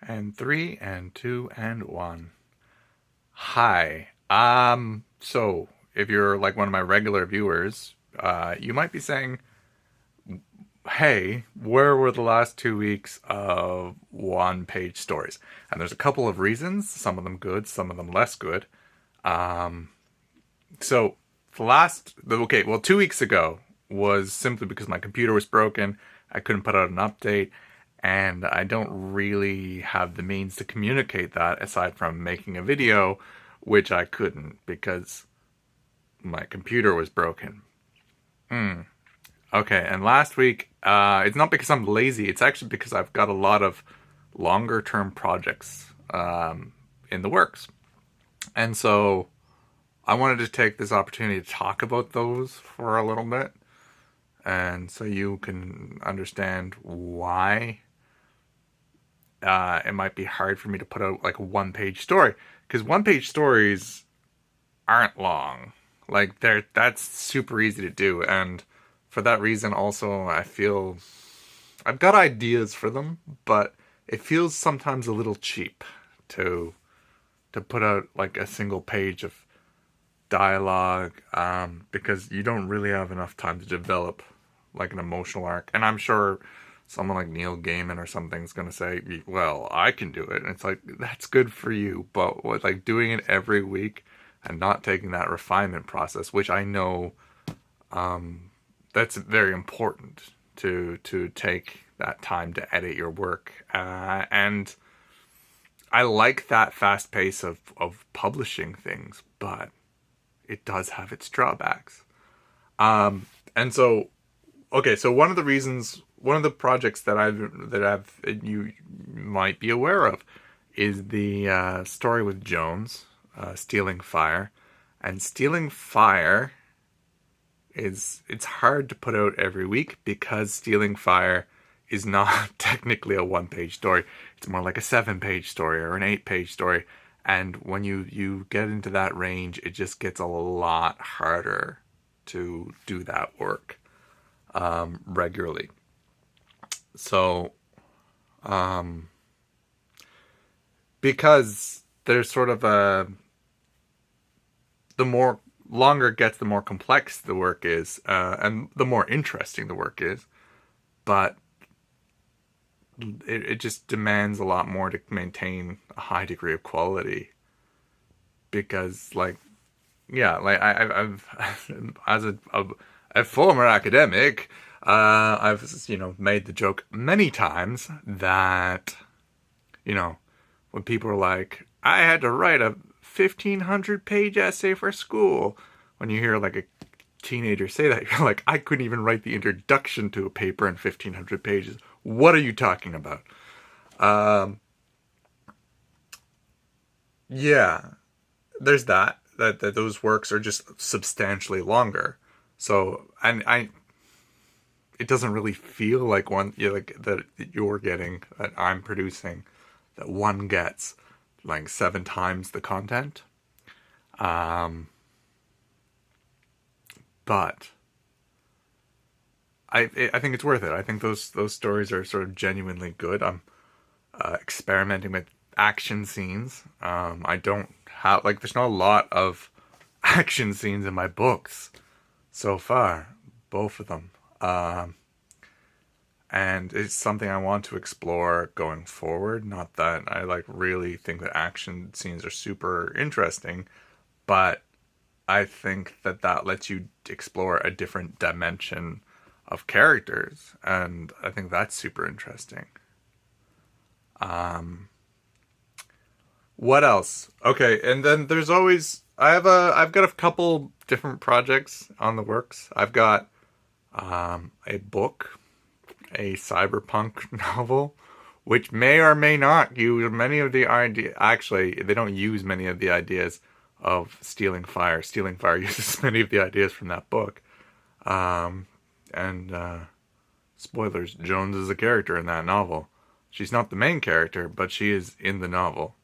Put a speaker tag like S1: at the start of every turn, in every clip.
S1: And three and two and one. Hi. So if you're like one of my regular viewers, you might be saying, hey, where were the last 2 weeks of one-page stories? And there's a couple of reasons, some of them good, some of them less good. Um, so okay, well, 2 weeks ago was simply because my computer was broken. I couldn't put out an update, and I don't really have the means to communicate that aside from making a video, which I couldn't because my computer was broken. Okay, and last week, it's not because I'm lazy, it's actually because I've got a lot of longer term projects in the works. And so I wanted to take this opportunity to talk about those for a little bit. And so you can understand why it might be hard for me to put out like a one-page story. Because one-page stories aren't long. Like that's super easy to do. And for that reason also I feel I've got ideas for them, but it feels sometimes a little cheap to put out like a single page of dialogue, because you don't really have enough time to develop like an emotional arc. And I'm sure someone like Neil Gaiman or something's gonna say, "Well, I can do it." And it's like that's good for you, but what, like doing it every week and not taking that refinement process, which I know that's very important to take that time to edit your work, and I like that fast pace of publishing things, but it does have its drawbacks. And so, okay, so one of the projects that you might be aware of is the story with Jones, Stealing Fire, and Stealing Fire it's hard to put out every week because Stealing Fire is not technically a one-page story. It's more like a 7-page story or an 8-page story. And when you get into that range, it just gets a lot harder to do that work regularly. So, because there's sort of the more longer it gets, the more complex the work is, and the more interesting the work is. But it just demands a lot more to maintain a high degree of quality. Because, like, yeah, like I've as a former academic, I've made the joke many times that when people are like, I had to write a 1,500-page essay for school. When you hear like a teenager say that, you're like, I couldn't even write the introduction to a paper in 1,500 pages. What are you talking about? Yeah, there's that those works are just substantially longer. So, and it doesn't really feel like like that you're getting, that I'm producing, that one gets like 7 times the content. Um, but I think it's worth it. I think those stories are sort of genuinely good. I'm experimenting with action scenes. I don't have like there's not a lot of action scenes in my books so far, both of them. And it's something I want to explore going forward. Not that I like really think that action scenes are super interesting, but I think that lets you explore a different dimension of characters, and I think that's super interesting. What else? Okay, and then there's always I've got a couple different projects on the works. I've got a book, a cyberpunk novel, which may or may not use many of the ideas. Actually, they don't use many of the ideas of Stealing Fire. Stealing Fire uses many of the ideas from that book. And spoilers, Jones is a character in that novel. She's not the main character, but she is in the novel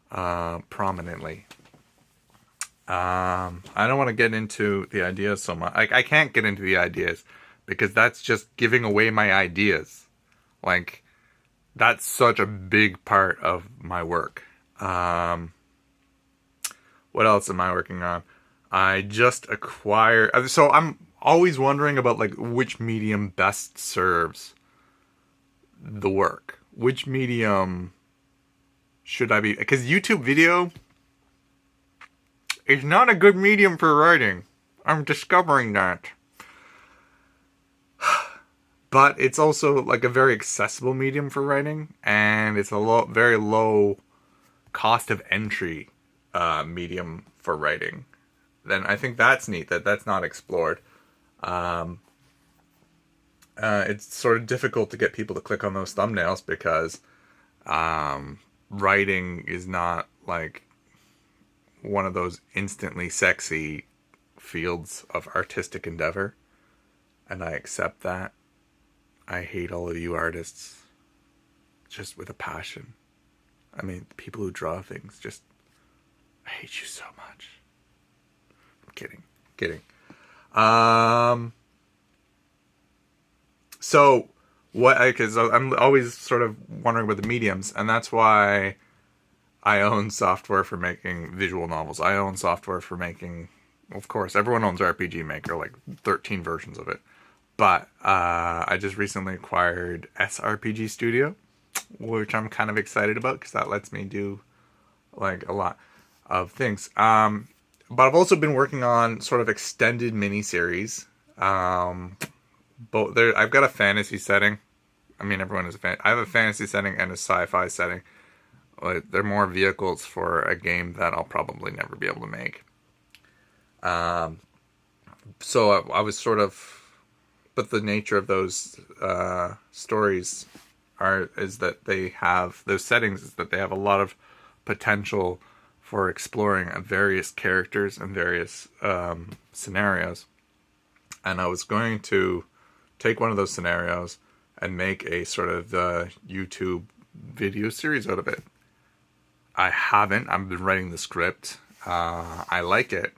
S1: prominently. I don't want to get into the ideas so much. I can't get into the ideas because that's just giving away my ideas. Like, that's such a big part of my work. What else am I working on? I just acquired. So I'm always wondering about like which medium best serves the work. Which medium should I be? Because YouTube video is not a good medium for writing. I'm discovering that. But it's also like a very accessible medium for writing, and it's a very low cost of entry medium for writing. Then I think that's neat that's not explored. It's sort of difficult to get people to click on those thumbnails because writing is not like one of those instantly sexy fields of artistic endeavor, and I accept that. I hate all of you artists just with a passion. I mean, the people who draw things, just, I hate you so much. I'm kidding. So because I'm always sort of wondering about the mediums, and that's why I own software for making visual novels. I own software for making, of course, everyone owns RPG Maker, like 13 versions of it. But I just recently acquired SRPG Studio, which I'm kind of excited about because that lets me do like a lot of things. But I've also been working on sort of extended miniseries. I've got a fantasy setting. I mean, everyone is a fan. I have a fantasy setting and a sci-fi setting. Like, they're more vehicles for a game that I'll probably never be able to make. So I was sort of. But the nature of those stories is that they have those settings is that they have a lot of potential for exploring various characters and various scenarios. And I was going to take one of those scenarios and make a sort of YouTube video series out of it. I haven't. I've been writing the script. I like it,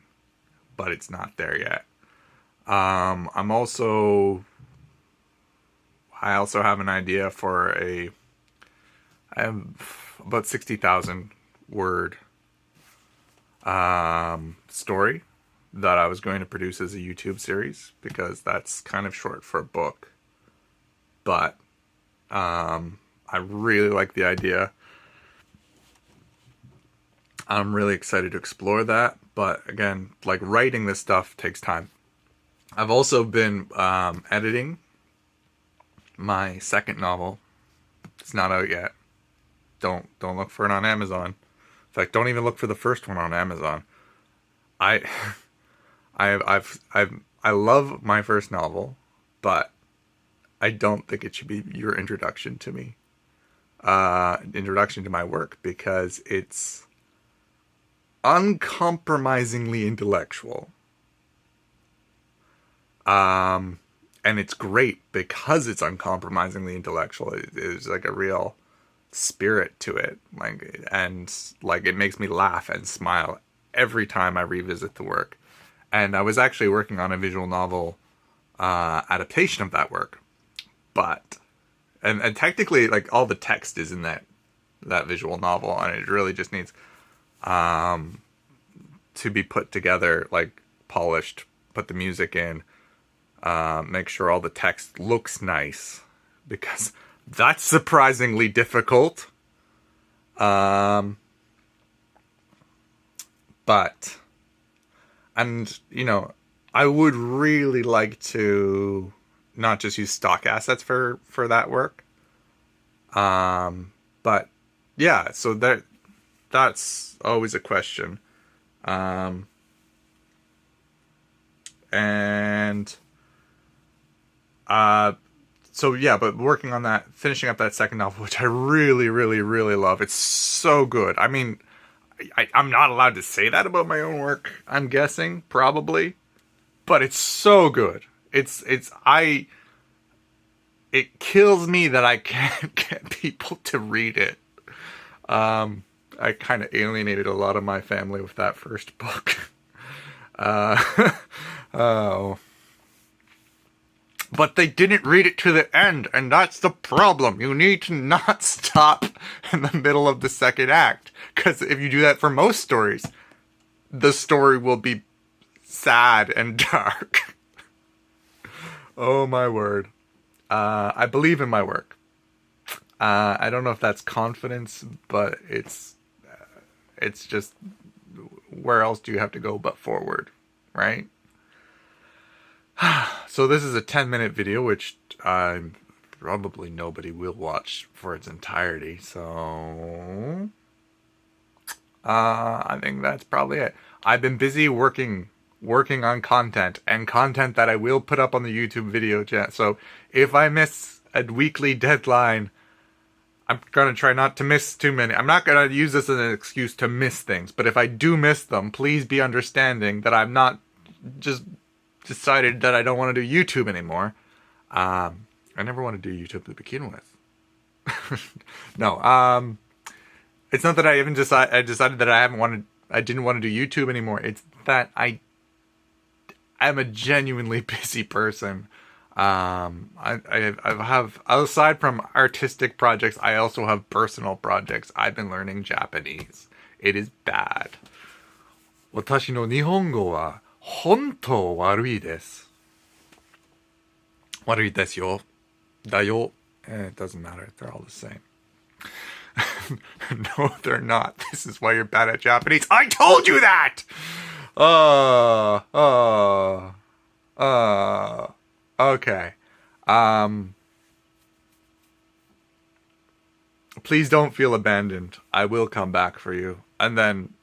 S1: but it's not there yet. I also have an idea for I have about 60,000 word story that I was going to produce as a YouTube series because that's kind of short for a book. But I really like the idea. I'm really excited to explore that. But again, like writing this stuff takes time. I've also been editing my second novel. It's not out yet. Don't look for it on Amazon. In fact, don't even look for the first one on Amazon. I love my first novel, but I don't think it should be your introduction to me. Introduction to my work, because it's uncompromisingly intellectual. And it's great because it's uncompromisingly intellectual. There's like a real spirit to it, and it makes me laugh and smile every time I revisit the work. And I was actually working on a visual novel adaptation of that work, but and technically, like, all the text is in that visual novel, and it really just needs to be put together, like polished, put the music in. Make sure all the text looks nice, because that's surprisingly difficult. But, and, I would really like to not just use stock assets for that work. But yeah, so that's always a question. So yeah, but working on that, finishing up that second novel, which I really, really, really love. It's so good. I mean, I'm not allowed to say that about my own work, I'm guessing, probably, but it's so good. It kills me that I can't get people to read it. I kind of alienated a lot of my family with that first book. Oh. But they didn't read it to the end, and that's the problem. You need to not stop in the middle of the second act. Because if you do that for most stories, the story will be sad and dark. Oh my word. I believe in my work. I don't know if that's confidence, but it's just, where else do you have to go but forward, right? So this is a 10-minute video, which probably nobody will watch for its entirety. So I think that's probably it. I've been busy working on content, and content that I will put up on the YouTube video chat. So if I miss a weekly deadline, I'm going to try not to miss too many. I'm not going to use this as an excuse to miss things, but if I do miss them, please be understanding that I'm not just decided that I don't want to do YouTube anymore. I never want to do YouTube to begin with. No, it's not that I decided that I didn't want to do YouTube anymore. It's that I'm a genuinely busy person. I have, aside from artistic projects, I also have personal projects. I've been learning Japanese. It is bad. 私の日本語は本当悪いです。悪いですよ。だよ。It doesn't matter. They're all the same. No, they're not. This is why you're bad at Japanese. I told you that! Okay. Please don't feel abandoned. I will come back for you. And then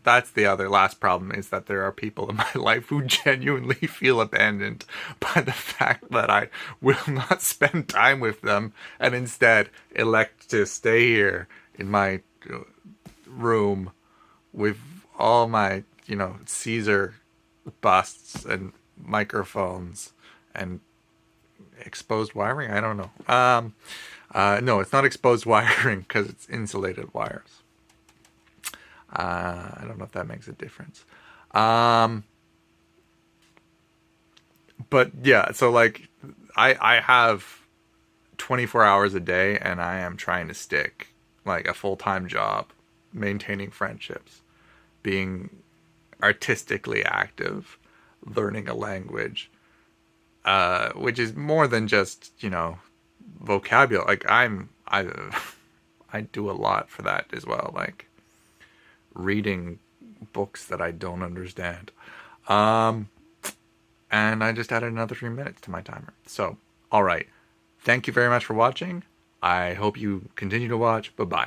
S1: that's the last problem, is that there are people in my life who genuinely feel abandoned by the fact that I will not spend time with them and instead elect to stay here in my room with all my, Caesar busts and microphones and exposed wiring. I don't know. No, it's not exposed wiring because it's insulated wires. I don't know if that makes a difference. But yeah, so like I have 24 hours a day, and I am trying to stick like a full-time job, maintaining friendships, being artistically active, learning a language, which is more than just, vocabulary. Like I do a lot for that as well. Like reading books that I don't understand. And I just added another 3 minutes to my timer. So, all right. Thank you very much for watching. I hope you continue to watch. Bye-bye.